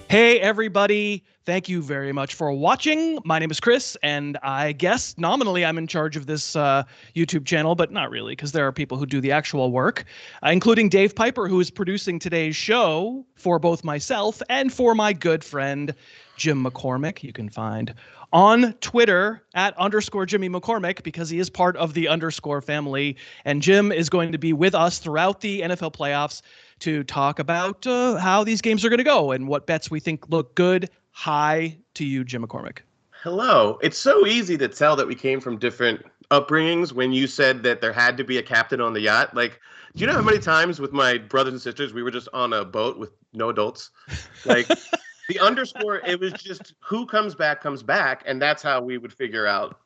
Hey, everybody. Thank you very much for watching. My name is Chris, and I guess nominally I'm in charge of this YouTube channel, but not really, because there are people who do the actual work, including Dave Pyper, who is producing today's show for both myself and for my good friend, Jim McCormick. You can find on Twitter at _Jimmy McCormick, because he is part of the _ family. And Jim is going to be with us throughout the NFL playoffs to talk about how these games are going to go and what bets we think look good. Hi to you, Jim McCormick. Hello. It's so easy to tell that we came from different upbringings when you said that there had to be a captain on the yacht. Like, do you know how many times with my brothers and sisters we were just on a boat with no adults? Like, the _ it was just who comes back, and that's how we would figure out,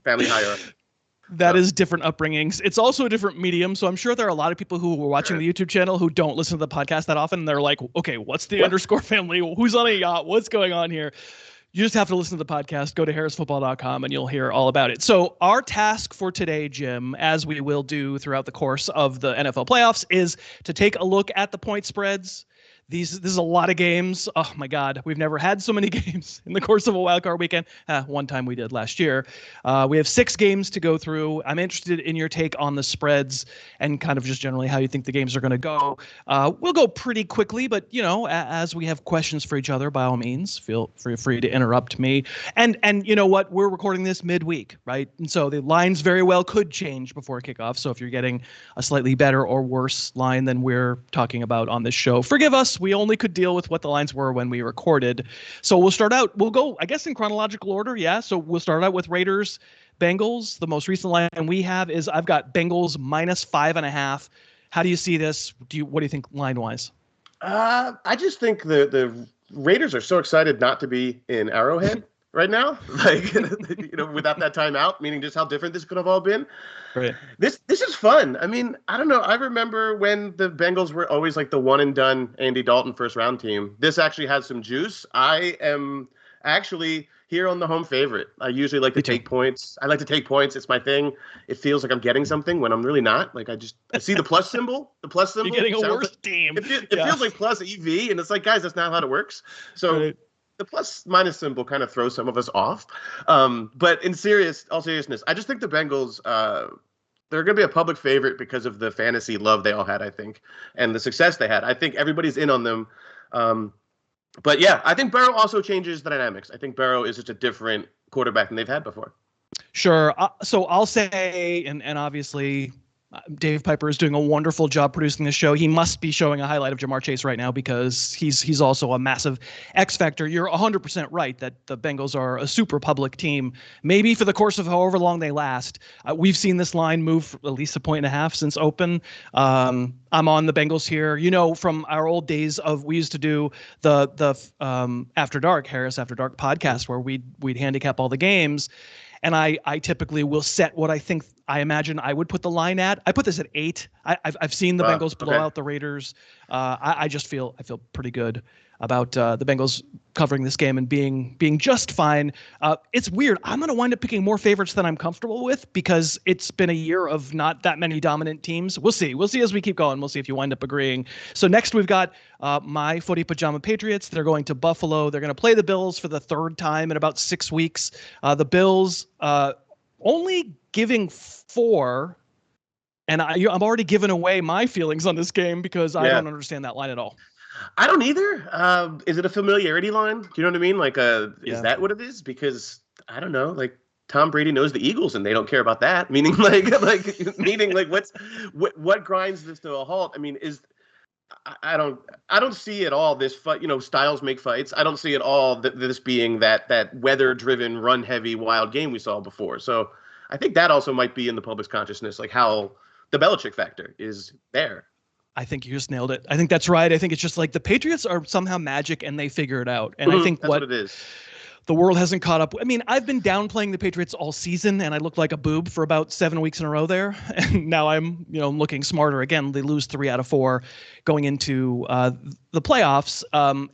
family hierarchy. That is different upbringings. It's also a different medium. So I'm sure there are a lot of people who were watching the YouTube channel who don't listen to the podcast that often. They're like, okay, what's the _ family? Who's on a yacht? What's going on here? You just have to listen to the podcast. Go to harrisfootball.com and you'll hear all about it. So our task for today, Jim, as we will do throughout the course of the NFL playoffs, is to take a look at the point spreads. This is a lot of games. Oh, my God. We've never had so many games in the course of a wildcard weekend. One time we did last year. We have 6 games to go through. I'm interested in your take on the spreads and kind of just generally how you think the games are going to go. We'll go pretty quickly, but, as we have questions for each other, by all means, feel free to interrupt me. And you know what? We're recording this midweek, right? And so the lines very well could change before kickoff. So if you're getting a slightly better or worse line than we're talking about on this show, forgive us. We only could deal with what the lines were when we recorded. So we'll go, I guess, in chronological order. Yeah. So we'll start out with Raiders, Bengals. The most recent line we have is I've got Bengals -5.5. How do you see this? What do you think line wise? I just think the Raiders are so excited not to be in Arrowhead right now, like without that timeout, meaning just how different this could have all been. Right. This is fun. I mean, I don't know. I remember when the Bengals were always like the one and done Andy Dalton first round team. This actually has some juice. I am actually here on the home favorite. I usually like to take points. I like to take points. It's my thing. It feels like I'm getting something when I'm really not. Like I see the plus symbol. The plus symbol. You're getting a worse team. It feels like plus EV, and it's like, guys, that's not how it works. So. Right. The plus minus symbol kind of throws some of us off. But in all seriousness, I just think the Bengals, they're going to be a public favorite because of the fantasy love they all had, I think, and the success they had. I think everybody's in on them. But yeah, I think Burrow also changes the dynamics. I think Burrow is just a different quarterback than they've had before. Sure. So I'll say, and obviously Dave Pyper is doing a wonderful job producing the show. He must be showing a highlight of Jamar Chase right now because he's also a massive X factor. You're 100% right that the Bengals are a super public team. Maybe for the course of however long they last. We've seen this line move at least 1.5 points since open. I'm on the Bengals here. From our old days we used to do the After Dark, Harris After Dark podcast where we'd handicap all the games. And I typically will set what I imagine I would put the line at. I put this at 8. I've seen the Bengals blow out the Raiders. I feel pretty good about the Bengals covering this game and being just fine. It's weird. I'm going to wind up picking more favorites than I'm comfortable with because it's been a year of not that many dominant teams. We'll see. We'll see as we keep going. We'll see if you wind up agreeing. So next we've got my footy pajama Patriots. They're going to Buffalo. They're going to play the Bills for the 3rd time in about 6 weeks. The Bills only giving 4. And I'm already giving away my feelings on this game because I don't understand that line at all. I don't either. Is it a familiarity line? Do you know what I mean? Like, is that what it is? Because I don't know. Like, Tom Brady knows the Eagles, and they don't care about that. Meaning, what grinds this to a halt? I mean, I don't see at all this fight. Styles make fights. I don't see at all this being that weather-driven, run-heavy, wild game we saw before. So I think that also might be in the public's consciousness, like how the Belichick factor is there. I think you just nailed it. I think that's right. I think it's just like the Patriots are somehow magic and they figure it out. And I think that's what it is. The world hasn't caught up. I mean, I've been downplaying the Patriots all season, and I looked like a boob for about 7 weeks in a row there. And now I'm, looking smarter again. They lose 3 out of 4 going into the playoffs.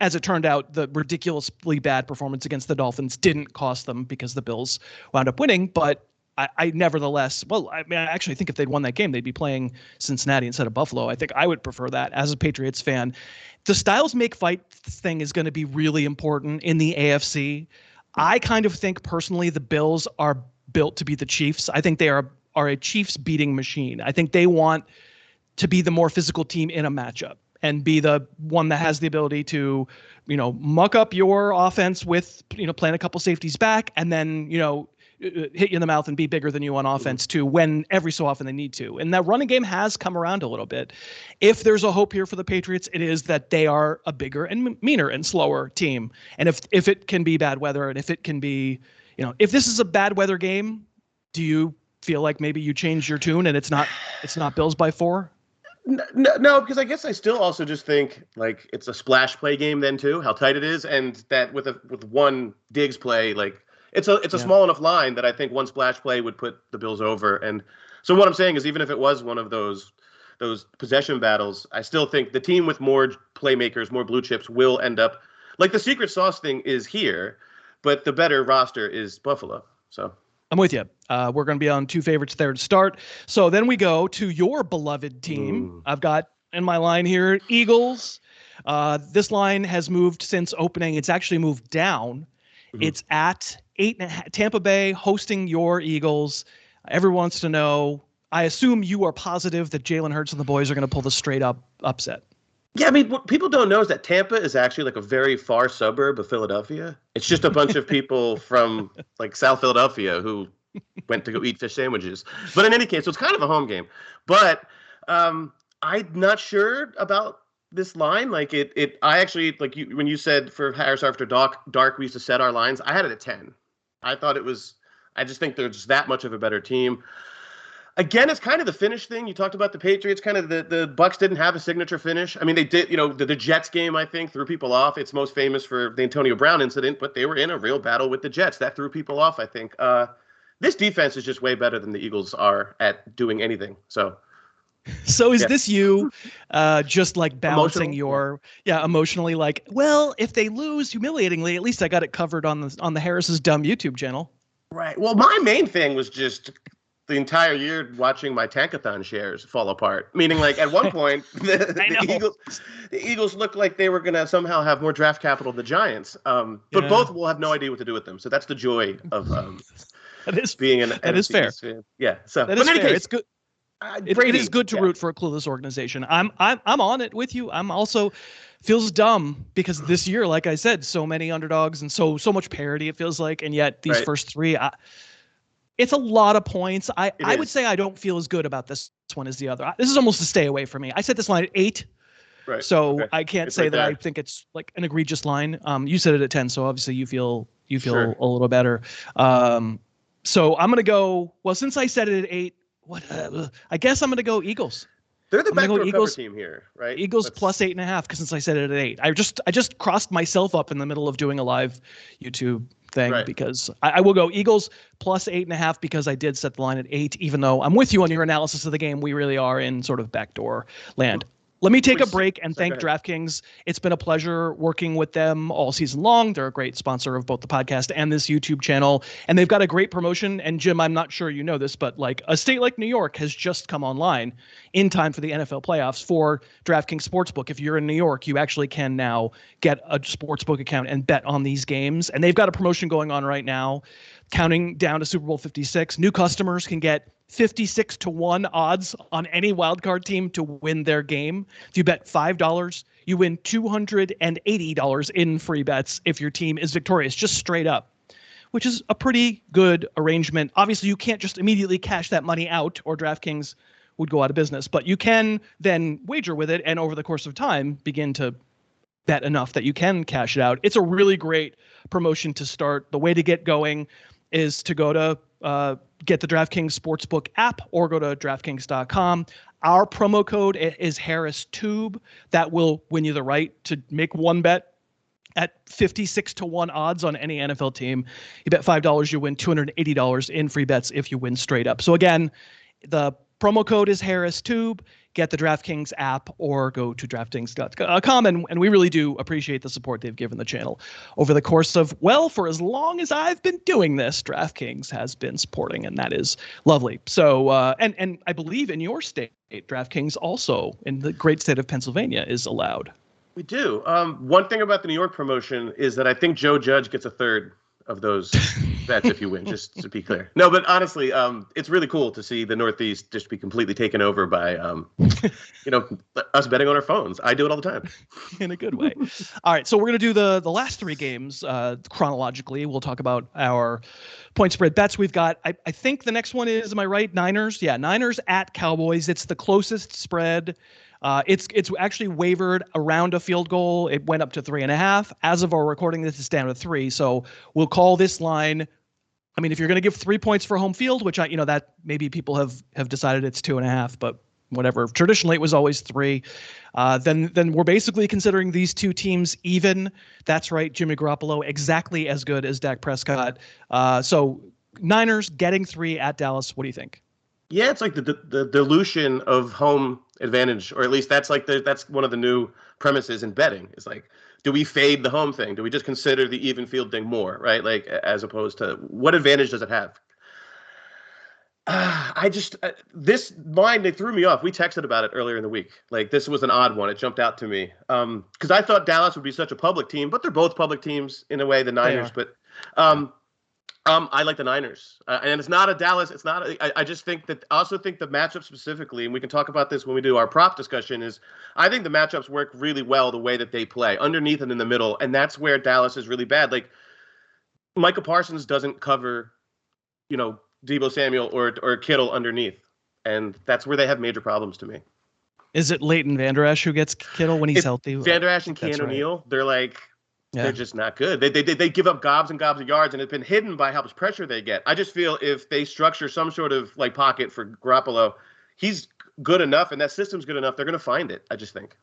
As it turned out, the ridiculously bad performance against the Dolphins didn't cost them because the Bills wound up winning. But I nevertheless, well, I mean, I actually think if they'd won that game, they'd be playing Cincinnati instead of Buffalo. I think I would prefer that as a Patriots fan. The styles make fight thing is going to be really important in the AFC. I kind of think personally the Bills are built to be the Chiefs. I think they are a Chiefs beating machine. I think they want to be the more physical team in a matchup and be the one that has the ability to, muck up your offense with, playing a couple safeties back and then, hit you in the mouth and be bigger than you on offense too, when every so often they need to. And that running game has come around a little bit. If there's a hope here for the Patriots, it is that they are a bigger and meaner and slower team. And if it can be bad weather, and if it can be, if this is a bad weather game, do you feel like maybe you change your tune and it's not Bills by 4? No, because I guess I still also just think like it's a splash play game then too, how tight it is, and that with one Diggs play, like it's a small enough line that I think one splash play would put the Bills over. And so what I'm saying is, even if it was one of those possession battles, I still think the team with more playmakers, more blue chips will end up like the secret sauce thing is here, but the better roster is Buffalo. So I'm with you. We're going to be on two favorites there to start. So then we go to your beloved team. I've got in my line here, Eagles. This line has moved since opening. It's actually moved down. It's at 8.5. Tampa Bay hosting your Eagles. Everyone wants to know, I assume you are positive that Jalen Hurts and the boys are going to pull the straight up upset. Yeah, I mean, what people don't know is that Tampa is actually like a very far suburb of Philadelphia. It's just a bunch of people from like South Philadelphia who went to go eat fish sandwiches. But in any case, so it's kind of a home game. But I'm not sure about this line. Like I actually, like you, when you said for Harris after dark, we used to set our lines. I had it at 10. I just think they're just that much of a better team. Again, it's kind of the finish thing. You talked about the Patriots, kind of the Bucs didn't have a signature finish. I mean, they did, the Jets game, I think, threw people off. It's most famous for the Antonio Brown incident, but they were in a real battle with the Jets. That threw people off, I think. This defense is just way better than the Eagles are at doing anything. So is this you just like balancing emotionally like, well, if they lose humiliatingly, at least I got it covered on the Harris's Dumb YouTube channel. Right. Well, my main thing was just the entire year watching my Tankathon shares fall apart. Meaning, like, at one point, the Eagles looked like they were going to somehow have more draft capital than the Giants. But both will have no idea what to do with them. So that's the joy of being an that is fair. fan. Yeah. So that is fair. Case, it's good. It is good to root for a clueless organization. I'm on it with you. I'm also feels dumb because this year, like I said, so many underdogs and so much parity. It feels like, and yet these first three. It's a lot of points. I would say I don't feel as good about this one as the other. This is almost a stay away for me. I set this line at 8. Right. So I can't say that I think it's like an egregious line. You said it at 10, so obviously you feel a little better. So I'm going to go, well, since I set it at 8, I guess I'm going to go Eagles. They're the backdoor cover team here, right? Eagles plus 8.5, because since I set it at 8. I just crossed myself up in the middle of doing a live YouTube thing because I will go Eagles plus 8.5 because I did set the line at 8, even though I'm with you on your analysis of the game. We really are in sort of backdoor land. Let me take a break and thank DraftKings. It's been a pleasure working with them all season long. They're a great sponsor of both the podcast and this YouTube channel. And they've got a great promotion. And Jim, I'm not sure you know this, but like a state like New York has just come online in time for the NFL playoffs for DraftKings Sportsbook. If you're in New York, you actually can now get a sportsbook account and bet on these games. And they've got a promotion going on right now, counting down to Super Bowl 56. New customers can get 56-1 odds on any wildcard team to win their game. If you bet $5, you win $280 in free bets if your team is victorious, just straight up, which is a pretty good arrangement. Obviously, you can't just immediately cash that money out or DraftKings would go out of business, but you can then wager with it and over the course of time begin to bet enough that you can cash it out. It's a really great promotion to start. The way to get going is to go to get the DraftKings Sportsbook app or go to DraftKings.com. Our promo code is HarrisTube. That will win you the right to make one bet at 56-1 odds on any NFL team. You bet $5, you win $280 in free bets if you win straight up. So again, the promo code is HarrisTube. get the DraftKings app or go to DraftKings.com. And we really do appreciate the support they've given the channel over the course of, well, for as long as I've been doing this, DraftKings has been supporting, and that is lovely. So, and I believe in your state, DraftKings also in the great state of Pennsylvania is allowed. We do. One thing about the New York promotion is that I think Joe Judge gets a third of those bets if you win, just to be clear. No, but honestly, it's really cool to see the Northeast just be completely taken over by, us betting on our phones. I do it all the time. In a good way. All right, so we're going to do the last three games chronologically. We'll talk about our point spread bets. We've got, I think the next one is, am I right, Niners? Yeah, Niners at Cowboys. It's the closest spread. It's actually wavered around a field goal. It went up to 3.5. As of our recording, this is down to 3. So we'll call this line. I mean, if you're going to give 3 points for home field, which that maybe people have decided it's 2.5, but whatever. Traditionally, it was always 3. Then we're basically considering these two teams even. That's right, Jimmy Garoppolo exactly as good as Dak Prescott. So Niners getting 3 at Dallas. What do you think? Yeah, it's like the dilution of home advantage, or at least that's one of the new premises in betting. It's like, do we fade the home thing? Do we just consider the even field thing more, right? Like, as opposed to what advantage does it have? This line, they threw me off. We texted about it earlier in the week. Like, this was an odd one. It jumped out to me because I thought Dallas would be such a public team, but they're both public teams in a way, the Niners. But I like the Niners, and it's not a Dallas. It's not. I just think that. I also think the matchup specifically, and we can talk about this when we do our prop discussion. Is I think the matchups work really well the way that they play underneath and in the middle, and that's where Dallas is really bad. Like Micah Parsons doesn't cover, Deebo Samuel or Kittle underneath, and that's where they have major problems to me. Is it Leighton Vander Esch who gets Kittle when he's healthy? Vander Esch and Keanu Neal, they're like. Yeah. They're just not good. They give up gobs and gobs of yards, and it's been hidden by how much pressure they get. I just feel if they structure some sort of pocket for Garoppolo, he's good enough, and that system's good enough. They're going to find it. I just think.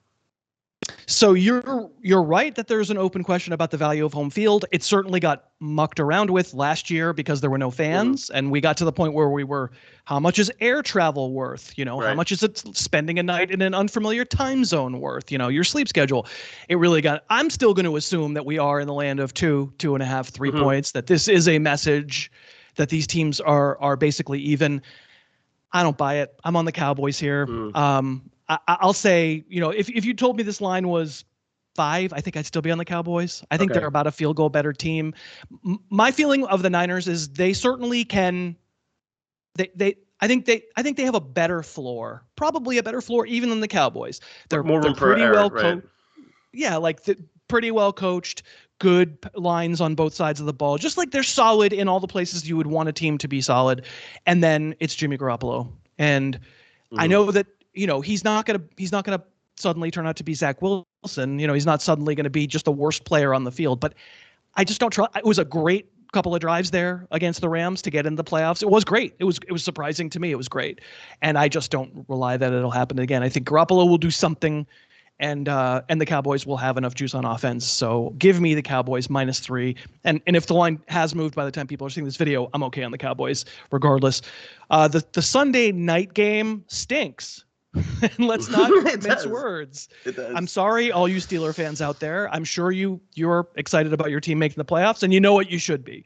So you're right that there's an open question about the value of home field. It certainly got mucked around with last year because there were no fans, and we got to the point where we were, how much is air travel worth? Right. How much is it spending a night in an unfamiliar time zone worth? Your sleep schedule. It really got. I'm still going to assume that we are in the land of 2.5, 3 points. That this is a message that these teams are basically even. I don't buy it. I'm on the Cowboys here. I'll say, if you told me this line was 5, I think I'd still be on the Cowboys. I think they're about a field goal better team. My feeling of the Niners is they certainly can. I think they have a better floor, probably a better floor even than the Cowboys. They're pretty well coached. Yeah, pretty well coached. Good lines on both sides of the ball. Just like they're solid in all the places you would want a team to be solid. And then it's Jimmy Garoppolo, and I know that. He's not gonna suddenly turn out to be Zach Wilson. He's not suddenly going to be just the worst player on the field. But I just don't trust. It was a great couple of drives there against the Rams to get in the playoffs. It was great. It was surprising to me. It was great, and I just don't rely that it'll happen again. I think Garoppolo will do something, and the Cowboys will have enough juice on offense. So give me the Cowboys -3. And if the line has moved by the time people are seeing this video, I'm okay on the Cowboys regardless. The Sunday night game stinks. And let's not mince words. It does. I'm sorry, all you Steeler fans out there. I'm sure you're excited about your team making the playoffs, and you know what you should be.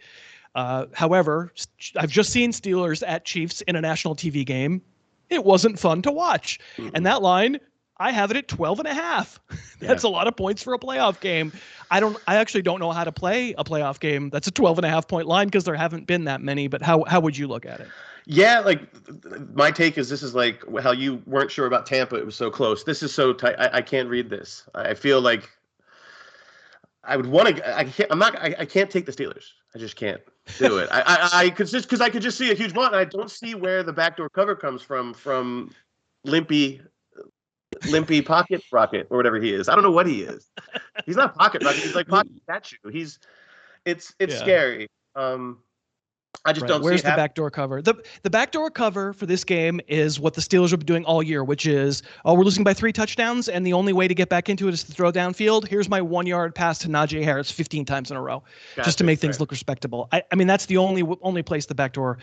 However, I've just seen Steelers at Chiefs in a national TV game. It wasn't fun to watch. And that line, I have it at 12.5. That's a lot of points for a playoff game. I actually don't know how to play a playoff game that's a 12.5 point line because there haven't been that many. But how would you look at it? Yeah, my take is this is like how you weren't sure about Tampa. It was so close. This is so tight. I can't read this. I feel like I would want to. I can't take the Steelers. I just can't do it. I could just see a huge one. I don't see where the backdoor cover comes from Limpy Pocket Rocket or whatever he is. I don't know what he is. He's not Pocket Rocket. He's like Pocket Statue. It's scary. I just don't see where's the backdoor cover. The backdoor cover for this game is what the Steelers have been doing all year, which is, we're losing by 3 touchdowns, and the only way to get back into it is to throw downfield. Here's my 1-yard pass to Najee Harris 15 times in a row, just to make things look respectable. I mean, that's the only place the backdoor.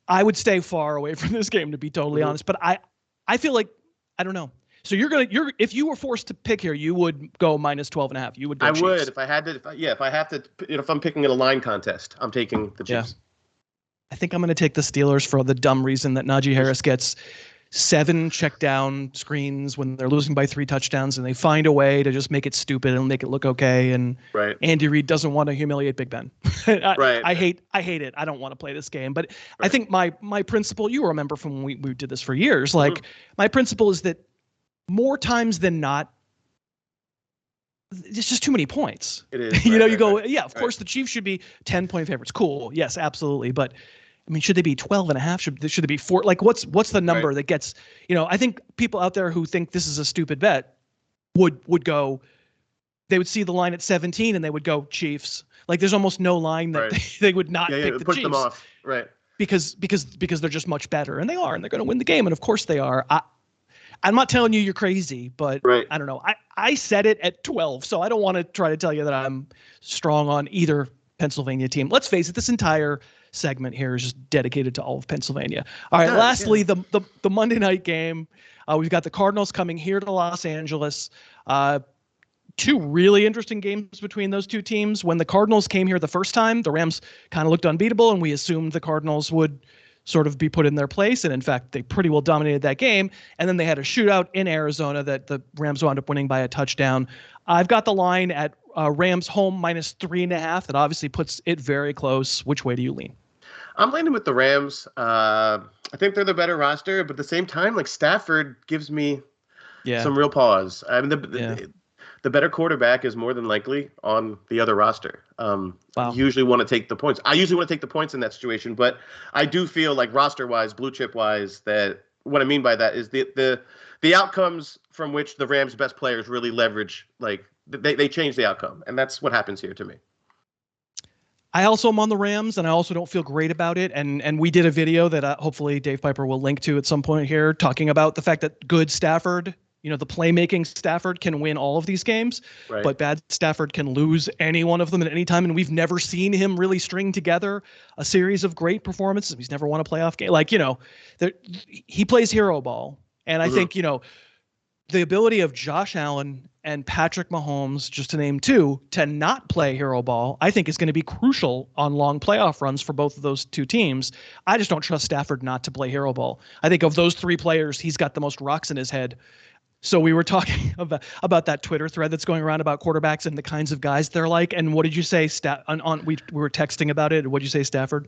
I would stay far away from this game, to be totally honest. But I feel like I don't know. So if you were forced to pick here, you would go minus 12.5. You would go I Chiefs. would if I had to. If I'm picking in a line contest, I'm taking the Chiefs. I think I'm going to take the Steelers for the dumb reason that Najee Harris gets 7 check down screens when they're losing by 3 touchdowns, and they find a way to just make it stupid and make it look okay. And Andy Reid doesn't want to humiliate Big Ben. I hate it. I don't want to play this game. But I think my principle, you remember from when we did this for years, like my principle is that more times than not, it's just too many points. It is. Of course the Chiefs should be 10-point favorites. Cool. Yes, absolutely. But I mean, should they be 12.5? Should they be 4? Like, what's the number that gets, I think people out there who think this is a stupid bet would go, they would see the line at 17 and they would go Chiefs. Like, there's almost no line that they would not pick the push Chiefs. Them off. Right. Because they're just much better, and they are, and they're going to win the game. And of course they are. I'm not telling you you're crazy, but I don't know. I set it at 12, so I don't want to try to tell you that I'm strong on either Pennsylvania team. Let's face it, this entire segment here is just dedicated to all of Pennsylvania. All right, lastly, the Monday night game. We've got the Cardinals coming here to Los Angeles. 2 really interesting games between those 2 teams. When the Cardinals came here the first time, the Rams kind of looked unbeatable, and we assumed the Cardinals would sort of be put in their place. And in fact, they pretty well dominated that game. And then they had a shootout in Arizona that the Rams wound up winning by a touchdown. I've got the line at Rams home minus 3.5. That obviously puts it very close. Which way do you lean? I'm leaning with the Rams. I think they're the better roster, but at the same time, like Stafford gives me some real pause. I mean, the better quarterback is more than likely on the other roster. You usually want to take the points. I usually want to take the points in that situation, but I do feel like roster-wise, blue chip-wise, that what I mean by that is the outcomes from which the Rams' best players really leverage, like they change the outcome, and that's what happens here to me. I also am on the Rams, and I also don't feel great about it. And we did a video that hopefully Dave Pyper will link to at some point here, talking about the fact that good Stafford, the playmaking Stafford can win all of these games, but bad Stafford can lose any one of them at any time. And we've never seen him really string together a series of great performances. He's never won a playoff game. Like, he plays hero ball. And I think, the ability of Josh Allen and Patrick Mahomes, just to name 2, to not play hero ball, I think is going to be crucial on long playoff runs for both of those 2 teams. I just don't trust Stafford not to play hero ball. I think of those 3 players, he's got the most rocks in his head. So we were talking about that Twitter thread that's going around about quarterbacks and the kinds of guys they're like. And what did you say? We were texting about it. What did you say, Stafford?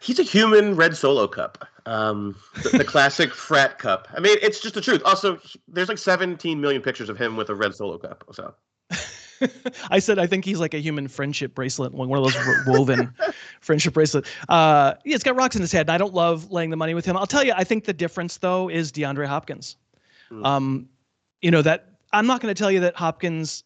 He's a human red Solo cup, the classic frat cup. I mean, it's just the truth. Also, there's like 17 million pictures of him with a red Solo cup. So I said I think he's like a human friendship bracelet, one of those woven friendship bracelet. It's got rocks in his head, and I don't love laying the money with him. I'll tell you, I think the difference though is DeAndre Hopkins. That I'm not going to tell you that Hopkins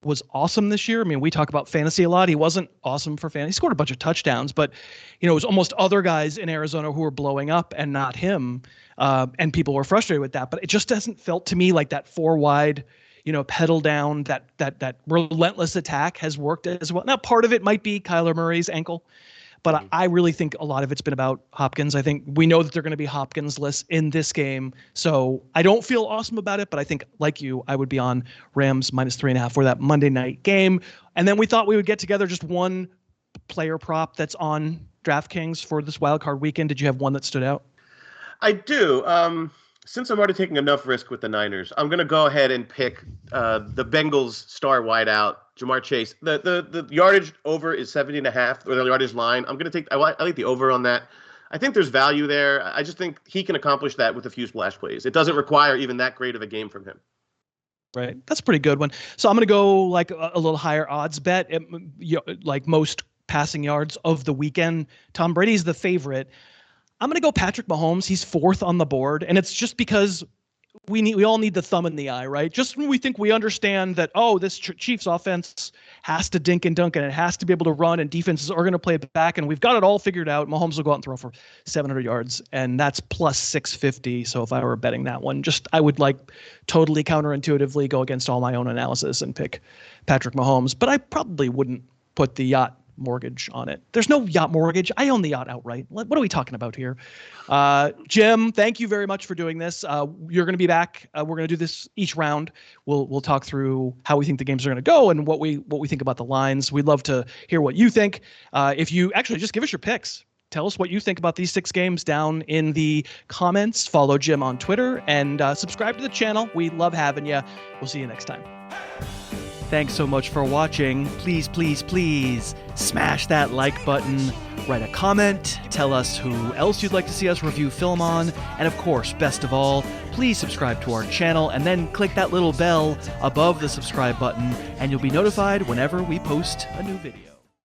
was awesome this year. I mean, we talk about fantasy a lot. He wasn't awesome for fantasy. He scored a bunch of touchdowns, but it was almost other guys in Arizona who were blowing up and not him. And people were frustrated with that, but it just hasn't felt to me like that 4 wide, pedal down, that relentless attack has worked as well. Now, part of it might be Kyler Murray's ankle, but I really think a lot of it's been about Hopkins. I think we know that they're going to be Hopkins-less in this game. So I don't feel awesome about it, but I think, like you, I would be on Rams minus 3.5 for that Monday night game. And then we thought we would get together just one player prop that's on DraftKings for this wildcard weekend. Did you have one that stood out? I do. Since I'm already taking enough risk with the Niners, I'm going to go ahead and pick the Bengals star wideout, Jamar Chase. The yardage over is 70.5, or the yardage line. I'm going to take. I like the over on that. I think there's value there. I just think he can accomplish that with a few splash plays. It doesn't require even that great of a game from him. Right, that's a pretty good one. So I'm going to go like a little higher odds bet. Like most passing yards of the weekend, Tom Brady's the favorite. I'm going to go Patrick Mahomes. He's 4th on the board, and it's just because we all need the thumb in the eye, right? Just when we think we understand that, this Chiefs offense has to dink and dunk, and it has to be able to run, and defenses are going to play back, and we've got it all figured out. Mahomes will go out and throw for 700 yards, and that's plus 650. So if I were betting that one, I would like totally counterintuitively go against all my own analysis and pick Patrick Mahomes, but I probably wouldn't put the yacht mortgage on it. There's no yacht mortgage. I own the yacht outright. What are we talking about here? Jim, thank you very much for doing this. You're going to be back. We're going to do this each round. We'll talk through how we think the games are going to go and what we think about the lines. We'd love to hear what you think. If you actually just give us your picks. Tell us what you think about these 6 games down in the comments. Follow Jim on Twitter and subscribe to the channel. We love having you. We'll see you next time. Thanks so much for watching. Please, please, please smash that like button, write a comment, tell us who else you'd like to see us review film on, and of course, best of all, please subscribe to our channel and then click that little bell above the subscribe button and you'll be notified whenever we post a new video.